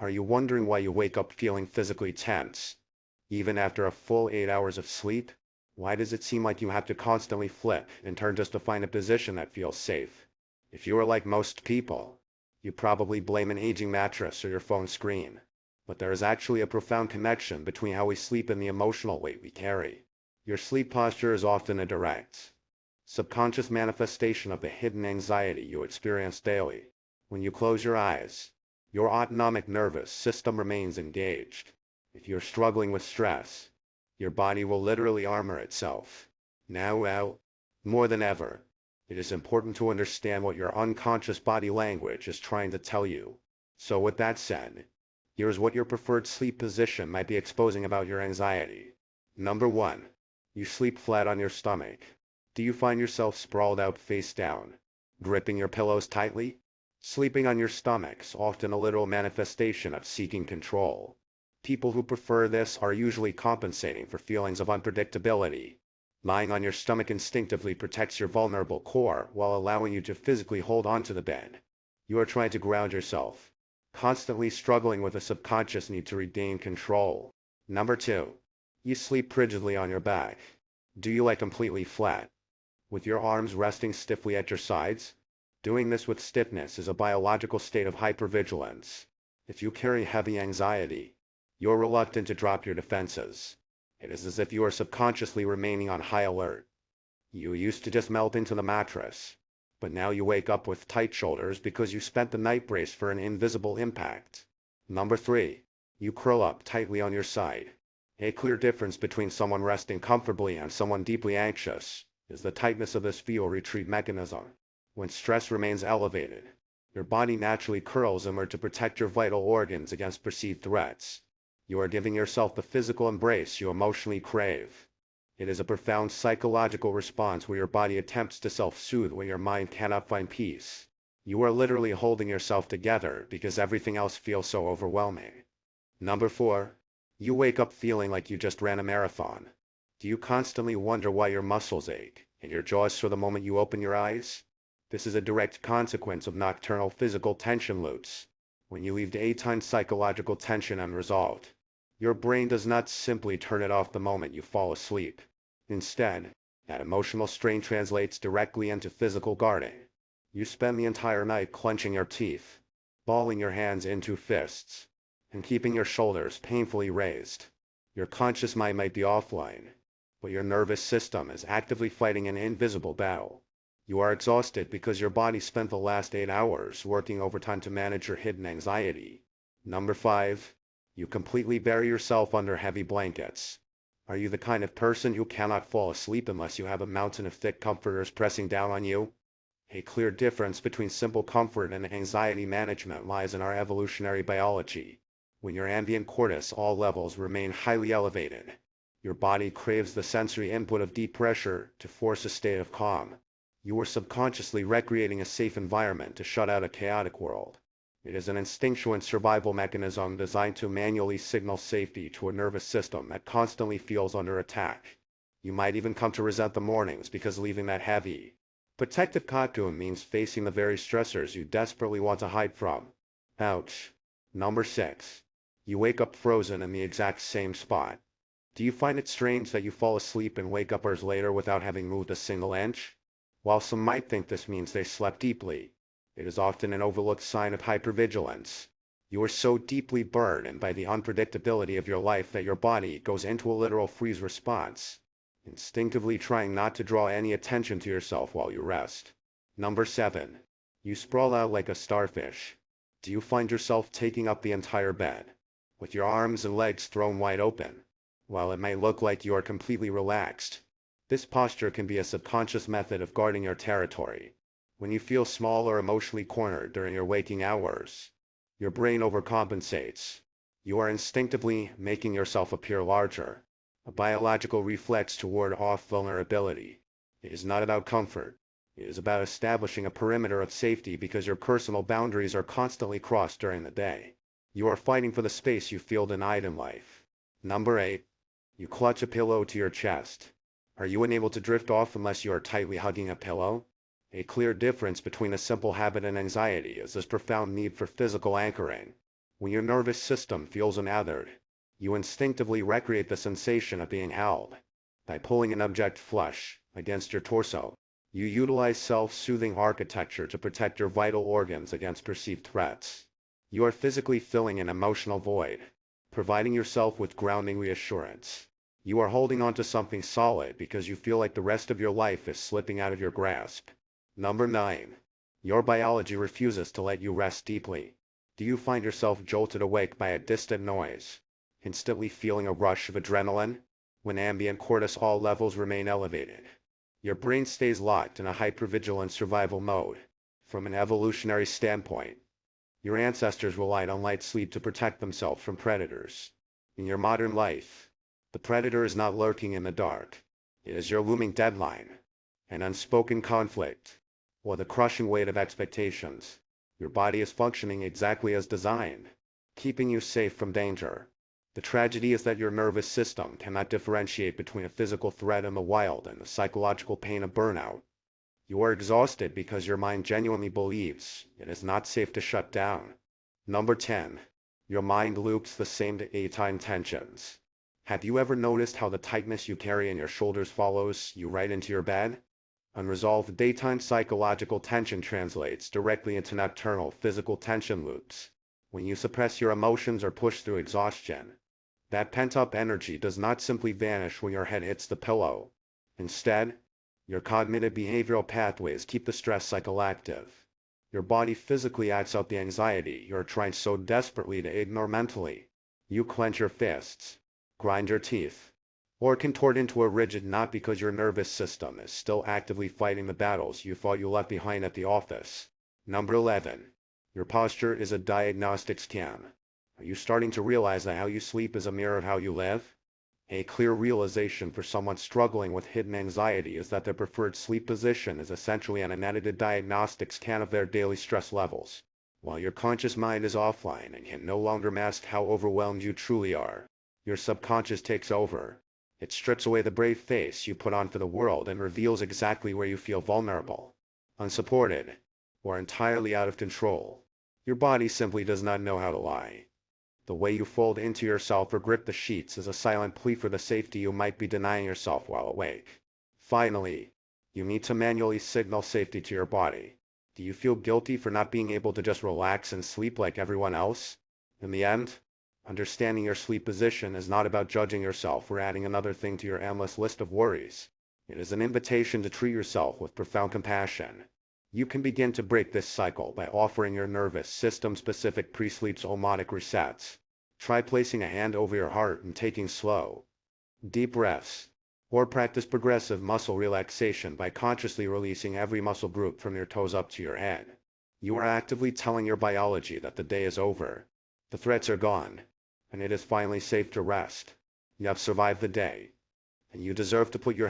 Are you wondering why you wake up feeling physically tense, even after a full 8 hours of sleep? Why does it seem like you have to constantly flip and turn just to find a position that feels safe? If you are like most people, you probably blame an aging mattress or your phone screen. But there is actually a profound connection between how we sleep and the emotional weight we carry. Your sleep posture is often a direct, subconscious manifestation of the hidden anxiety you experience daily. When you close your eyes, your autonomic nervous system remains engaged. If you're struggling with stress, your body will literally armor itself. Now, more than ever, it is important to understand what your unconscious body language is trying to tell you. So with that said, here's what your preferred sleep position might be exposing about your anxiety. Number 1. You sleep flat on your stomach. Do you find yourself sprawled out face down, gripping your pillows tightly? Sleeping on your stomach's often a literal manifestation of seeking control. People who prefer this are usually compensating for feelings of unpredictability. Lying on your stomach instinctively protects your vulnerable core while allowing you to physically hold onto the bed. You are trying to ground yourself, constantly struggling with a subconscious need to regain control. Number 2. You sleep rigidly on your back. Do you lie completely flat, with your arms resting stiffly at your sides? Doing this with stiffness is a biological state of hypervigilance. If you carry heavy anxiety, you're reluctant to drop your defenses. It is as if you are subconsciously remaining on high alert. You used to just melt into the mattress, but now you wake up with tight shoulders because you spent the night braced for an invisible impact. Number 3. You curl up tightly on your side. A clear difference between someone resting comfortably and someone deeply anxious is the tightness of this fetal retreat mechanism. When stress remains elevated, your body naturally curls inward to protect your vital organs against perceived threats. You are giving yourself the physical embrace you emotionally crave. It is a profound psychological response where your body attempts to self-soothe when your mind cannot find peace. You are literally holding yourself together because everything else feels so overwhelming. Number 4. You wake up feeling like you just ran a marathon. Do you constantly wonder why your muscles ache and your jaws sore the moment you open your eyes? This is a direct consequence of nocturnal physical tension loops. When you leave daytime psychological tension unresolved, your brain does not simply turn it off the moment you fall asleep. Instead, that emotional strain translates directly into physical guarding. You spend the entire night clenching your teeth, balling your hands into fists, and keeping your shoulders painfully raised. Your conscious mind might be offline, but your nervous system is actively fighting an invisible battle. You are exhausted because your body spent the last 8 hours working overtime to manage your hidden anxiety. Number 5. You completely bury yourself under heavy blankets. Are you the kind of person who cannot fall asleep unless you have a mountain of thick comforters pressing down on you? A clear difference between simple comfort and anxiety management lies in our evolutionary biology. When your ambient cortisol levels remain highly elevated, your body craves the sensory input of deep pressure to force a state of calm. You are subconsciously recreating a safe environment to shut out a chaotic world. It is an instinctual and survival mechanism designed to manually signal safety to a nervous system that constantly feels under attack. You might even come to resent the mornings because leaving that heavy, protective cocoon means facing the very stressors you desperately want to hide from. Ouch. Number 6. You wake up frozen in the exact same spot. Do you find it strange that you fall asleep and wake up hours later without having moved a single inch? While some might think this means they slept deeply, it is often an overlooked sign of hypervigilance. You are so deeply burdened by the unpredictability of your life that your body goes into a literal freeze response, instinctively trying not to draw any attention to yourself while you rest. Number 7. You sprawl out like a starfish. Do you find yourself taking up the entire bed, with your arms and legs thrown wide open? While it may look like you are completely relaxed, this posture can be a subconscious method of guarding your territory. When you feel small or emotionally cornered during your waking hours, your brain overcompensates. You are instinctively making yourself appear larger, a biological reflex to ward off vulnerability. It is not about comfort. It is about establishing a perimeter of safety because your personal boundaries are constantly crossed during the day. You are fighting for the space you feel denied in life. Number 8. You clutch a pillow to your chest. Are you unable to drift off unless you are tightly hugging a pillow? A clear difference between a simple habit and anxiety is this profound need for physical anchoring. When your nervous system feels unethered, you instinctively recreate the sensation of being held. By pulling an object flush against your torso, you utilize self-soothing architecture to protect your vital organs against perceived threats. You are physically filling an emotional void, providing yourself with grounding reassurance. You are holding on to something solid because you feel like the rest of your life is slipping out of your grasp. Number 9. Your biology refuses to let you rest deeply. Do you find yourself jolted awake by a distant noise, instantly feeling a rush of adrenaline? When ambient cortisol levels remain elevated, your brain stays locked in a hyper-vigilance survival mode. From an evolutionary standpoint, your ancestors relied on light sleep to protect themselves from predators. In your modern life, the predator is not lurking in the dark. It is your looming deadline, an unspoken conflict, or the crushing weight of expectations. Your body is functioning exactly as designed, keeping you safe from danger. The tragedy is that your nervous system cannot differentiate between a physical threat in the wild and the psychological pain of burnout. You are exhausted because your mind genuinely believes it is not safe to shut down. Number 10. Your mind loops the same daytime tensions. Have you ever noticed how the tightness you carry in your shoulders follows you right into your bed? Unresolved daytime psychological tension translates directly into nocturnal physical tension loops. When you suppress your emotions or push through exhaustion, that pent-up energy does not simply vanish when your head hits the pillow. Instead, your cognitive behavioral pathways keep the stress cycle active. Your body physically acts out the anxiety you're trying so desperately to ignore mentally. You clench your fists, grind your teeth, or contort into a rigid knot because your nervous system is still actively fighting the battles you thought you left behind at the office. Number 11. Your posture is a diagnostic scan. Are you starting to realize that how you sleep is a mirror of how you live? A clear realization for someone struggling with hidden anxiety is that their preferred sleep position is essentially an unedited diagnostic scan of their daily stress levels. While your conscious mind is offline and can no longer mask how overwhelmed you truly are, your subconscious takes over. It strips away the brave face you put on for the world and reveals exactly where you feel vulnerable, unsupported, or entirely out of control. Your body simply does not know how to lie. The way you fold into yourself or grip the sheets is a silent plea for the safety you might be denying yourself while awake. Finally, you need to manually signal safety to your body. Do you feel guilty for not being able to just relax and sleep like everyone else? In the end, understanding your sleep position is not about judging yourself or adding another thing to your endless list of worries. It is an invitation to treat yourself with profound compassion. You can begin to break this cycle by offering your nervous system specific pre-sleep autonomic resets. Try placing a hand over your heart and taking slow, deep breaths, or practice progressive muscle relaxation by consciously releasing every muscle group from your toes up to your head. You are actively telling your biology that the day is over, the threats are gone, and it is finally safe to rest. You have survived the day, and you deserve to put your